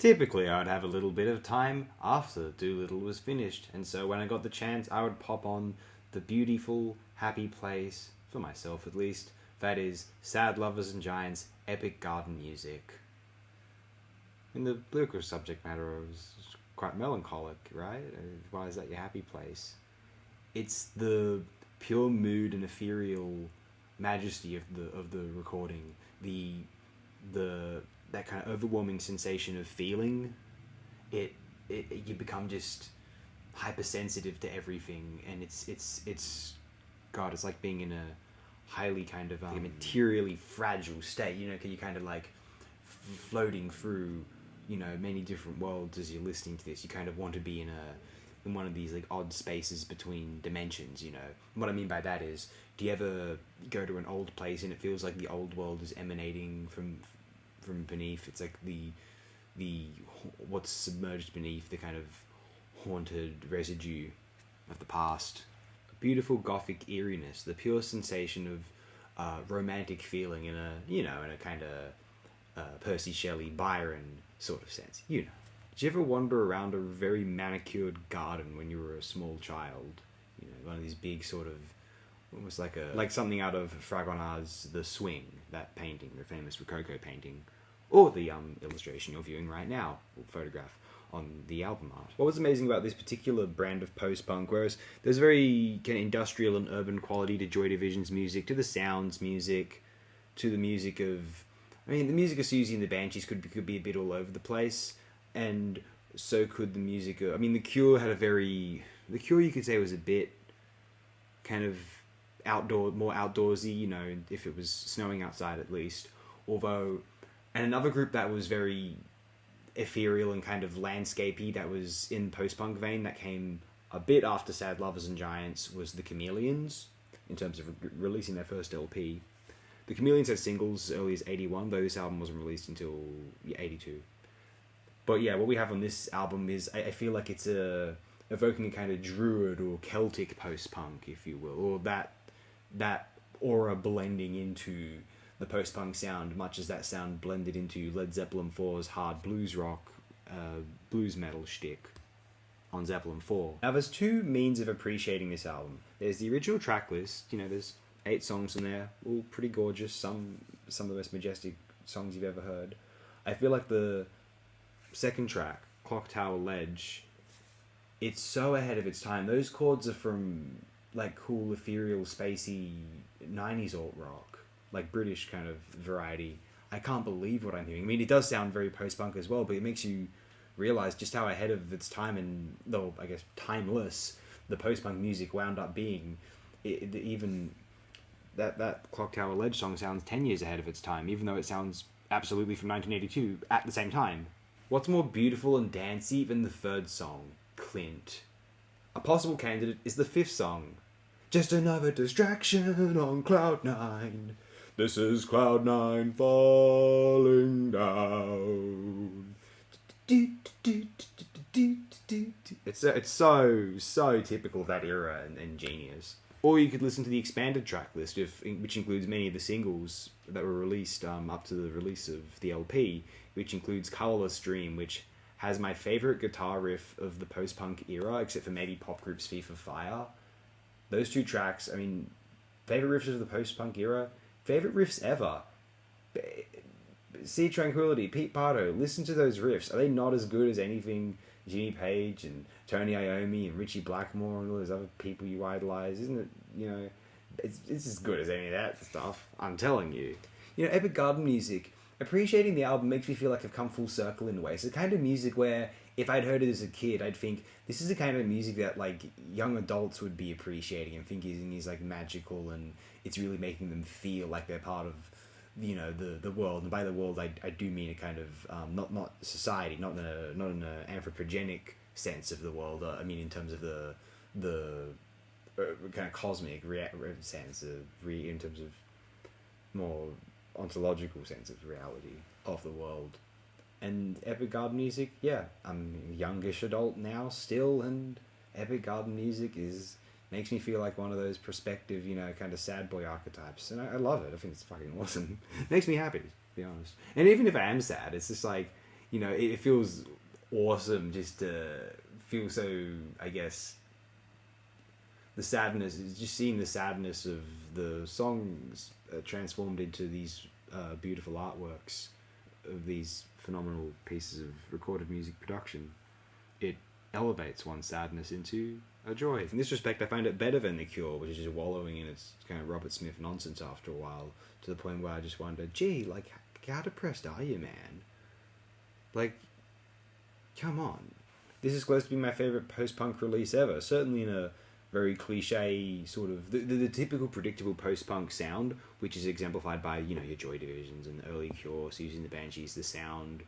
Typically, I'd have a little bit of time after Doolittle was finished, and so when I got the chance, I would pop on the beautiful, happy place, for myself at least, that is Sad Lovers and Giants' epic garden music. And the lyrical subject matter was quite melancholic, right? Why is that your happy place? It's the pure mood and ethereal majesty of the recording, the that kind of overwhelming sensation of feeling. It you become just hypersensitive to everything, and it's God, it's like being in a highly kind of materially fragile state. You know, you're kind of like floating through, you know, many different worlds as you're listening to this. You kind of want to be in one of these like odd spaces between dimensions, you know. What I mean by that is, do you ever go to an old place and it feels like the old world is emanating from beneath? It's like the what's submerged beneath, the kind of haunted residue of the past. A beautiful gothic eeriness, the pure sensation of romantic feeling in a kind of Percy Shelley, Byron sort of sense, you know. Did you ever wander around a very manicured garden when you were a small child? You know, one of these big sort of, almost like something out of Fragonard's The Swing, that painting, the famous Rococo painting, or the illustration you're viewing right now, or photograph on the album art. What was amazing about this particular brand of post-punk, whereas there's a very kind of industrial and urban quality to Joy Division's music, to the Sounds music, to the music of, I mean, the music of Susie and the Banshees could be a bit all over the place, and so could the music of, I mean, The Cure you could say was a bit kind of more outdoorsy, you know, if it was snowing outside at least. Although, and another group that was very ethereal and kind of landscapey, that was in post-punk vein, that came a bit after Sad Lovers and Giants, was the Chameleons, in terms of releasing their first LP. The Chameleons had singles as early as 81, though this album wasn't released until 82. But yeah, what we have on this album is, I feel like it's evoking a kind of druid or Celtic post-punk, if you will, or that aura blending into the post-punk sound, much as that sound blended into Led Zeppelin 4's hard blues rock, blues metal shtick on Zeppelin 4. Now, there's two means of appreciating this album. There's the original track list, you know, there's 8 songs in there, all pretty gorgeous, some of the most majestic songs you've ever heard. I feel like the second track, Clocktower Lodge, it's so ahead of its time. Those chords are from like cool, ethereal, spacey 90s alt rock, like British kind of variety. I can't believe what I'm hearing. I mean, it does sound very post-punk as well, but it makes you realize just how ahead of its time, and though I guess timeless, the post-punk music wound up being. Even that Clocktower Lodge song sounds 10 years ahead of its time, even though it sounds absolutely from 1982 at the same time. What's more beautiful and dancey than the third song, Clint? A possible candidate is the fifth song, Just Another Distraction on Cloud 9. This is Cloud 9 falling down. It's so typical of that era and genius. Or you could listen to the expanded track list, which includes many of the singles that were released up to the release of the LP, which includes Colourless Dream, which has my favourite guitar riff of the post-punk era, except for maybe pop groups Thief of Fire. Those two tracks, I mean, favourite riffs of the post-punk era, favourite riffs ever. Sea Tranquility, Pete Pardo, listen to those riffs. Are they not as good as anything Jimmy Page and Tony Iommi and Richie Blackmore and all those other people you idolize? Isn't it, you know, it's as good as any of that stuff, I'm telling you. You know, epic garden music, appreciating the album makes me feel like I've come full circle in a way. It's the kind of music where, if I'd heard it as a kid, I'd think, this is the kind of music that, like, young adults would be appreciating and thinking is, like, magical, and it's really making them feel like they're part of, you know, the world. And by the world, I do mean a kind of, not society, not in an anthropogenic sense of the world. I mean in terms of the kind of cosmic sense, in terms of more ontological sense of reality of the world. And epic garden music, yeah, I'm a youngish adult now still, and epic garden music makes me feel like one of those prospective, you know, kind of sad boy archetypes. And I love it. I think it's fucking awesome. It makes me happy, to be honest. And even if I am sad, it's just like, it feels awesome just to feel so, I guess, the sadness, just seeing the sadness of the songs transformed into these beautiful artworks of these phenomenal pieces of recorded music production. It elevates one's sadness into a joy. In this respect, I find it better than The Cure, which is just wallowing in its kind of Robert Smith nonsense after a while, to the point where I just wonder, gee, like, how depressed are you, man? Like, come on. This is close to being my favourite post-punk release ever, certainly in a very cliche sort of the typical predictable post-punk sound, which is exemplified by your Joy Divisions and the early Cure, Susie and the Banshees, the sound,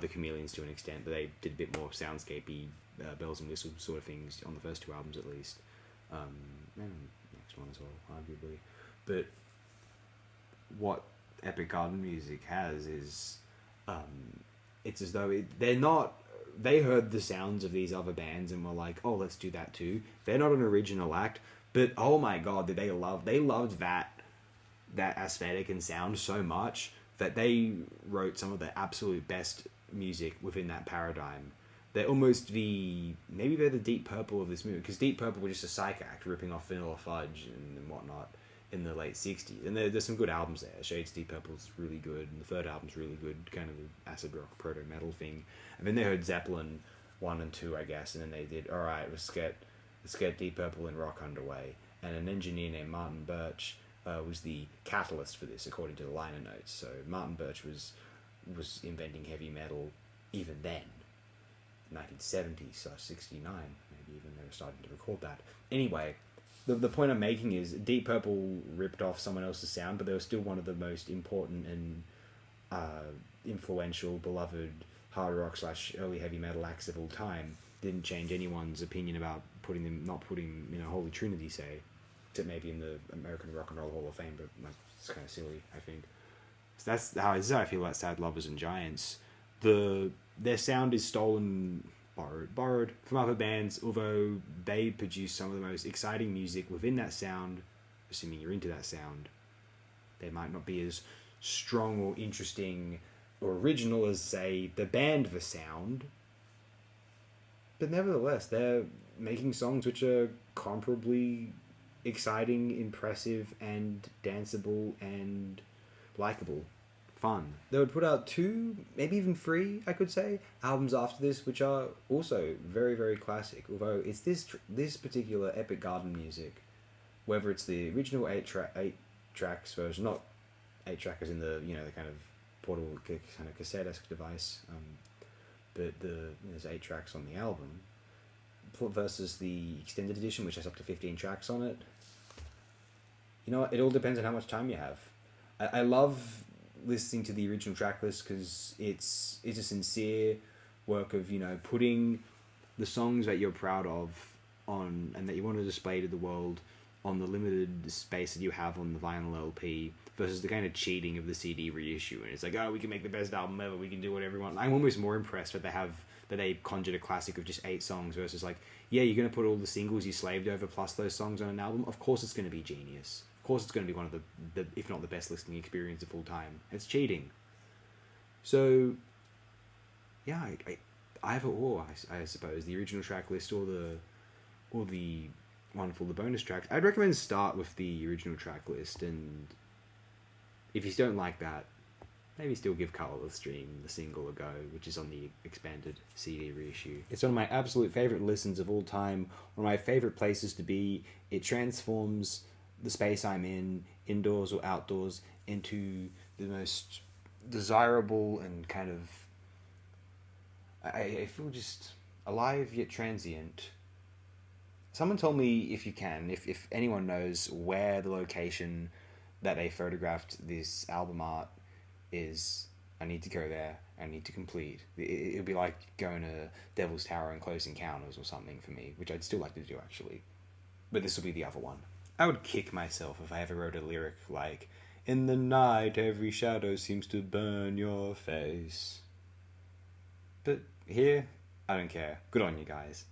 the Chameleons to an extent, but they did a bit more soundscapey, bells and whistles sort of things on the first two albums at least, and next one as well, arguably. But what Epic Garden Music has is, it's as though they heard the sounds of these other bands and were like, oh, let's do that too. They're not an original act, but oh my god, they loved that aesthetic and sound so much that they wrote some of the absolute best music within that paradigm. They're almost maybe they're the Deep Purple of this movie, because Deep Purple was just a psych act ripping off Vanilla Fudge and whatnot in the late 60s. And there's some good albums there. Shades Deep Purple's really good, and the third album's really good, kind of an acid rock proto-metal thing. And then they heard Zeppelin 1 and 2, I guess, and then they did, alright, let's get Deep Purple and rock underway. And an engineer named Martin Birch was the catalyst for this, according to the liner notes. So Martin Birch was inventing heavy metal even then, 1970/69, maybe even they were starting to record that. Anyway, the point I'm making is Deep Purple ripped off someone else's sound, but they were still one of the most important and influential, beloved hard rock / early heavy metal acts of all time. Didn't change anyone's opinion about not putting in a Holy Trinity, say, except maybe in the American Rock and Roll Hall of Fame, but that's kind of silly, I think. So this is how I feel about Sad Lovers and Giants. Their sound is borrowed from other bands, although they produce some of the most exciting music within that sound, assuming you're into that sound. They might not be as strong or interesting or original as, say, the band The Sound, but nevertheless, they're making songs which are comparably exciting, impressive, and danceable, and likable. Fun. They would put out 2, maybe even 3, I could say, albums after this, which are also very, very classic. Although it's this particular Epic Garden Music, whether it's the original 8 tracks version, not 8 track as in the the kind of portable kind of cassette-esque device, but there's 8 tracks on the album, versus the extended edition, which has up to 15 tracks on it. You know what? It all depends on how much time you have. I love listening to the original track list because it's a sincere work of putting the songs that you're proud of on and that you want to display to the world on the limited space that you have on the vinyl LP, versus the kind of cheating of the CD reissue. And it's like, oh, we can make the best album ever, we can do whatever we want. I'm almost more impressed that they conjured a classic of just 8 songs versus like, yeah, you're going to put all the singles you slaved over plus those songs on an album. Of course it's going to be genius. Of course it's going to be one of the if not the best listening experience of all time. It's cheating. So, yeah, either or, I suppose. The original track list or the wonderful the bonus tracks. I'd recommend start with the original track list, and if you don't like that, maybe still give Colourless Dream, the single, a go, which is on the expanded CD reissue. It's one of my absolute favourite listens of all time, one of my favourite places to be. It transforms the space I'm in, indoors or outdoors, into the most desirable and kind of... I feel just alive yet transient. Someone told me, if anyone knows where the location that they photographed this album art is, I need to go there. I need to complete. It would be like going to Devil's Tower and Close Encounters or something for me, which I'd still like to do, actually. But this will be the other one. I would kick myself if I ever wrote a lyric like, "In the night every shadow seems to burn your face." But here, I don't care. Good on you guys.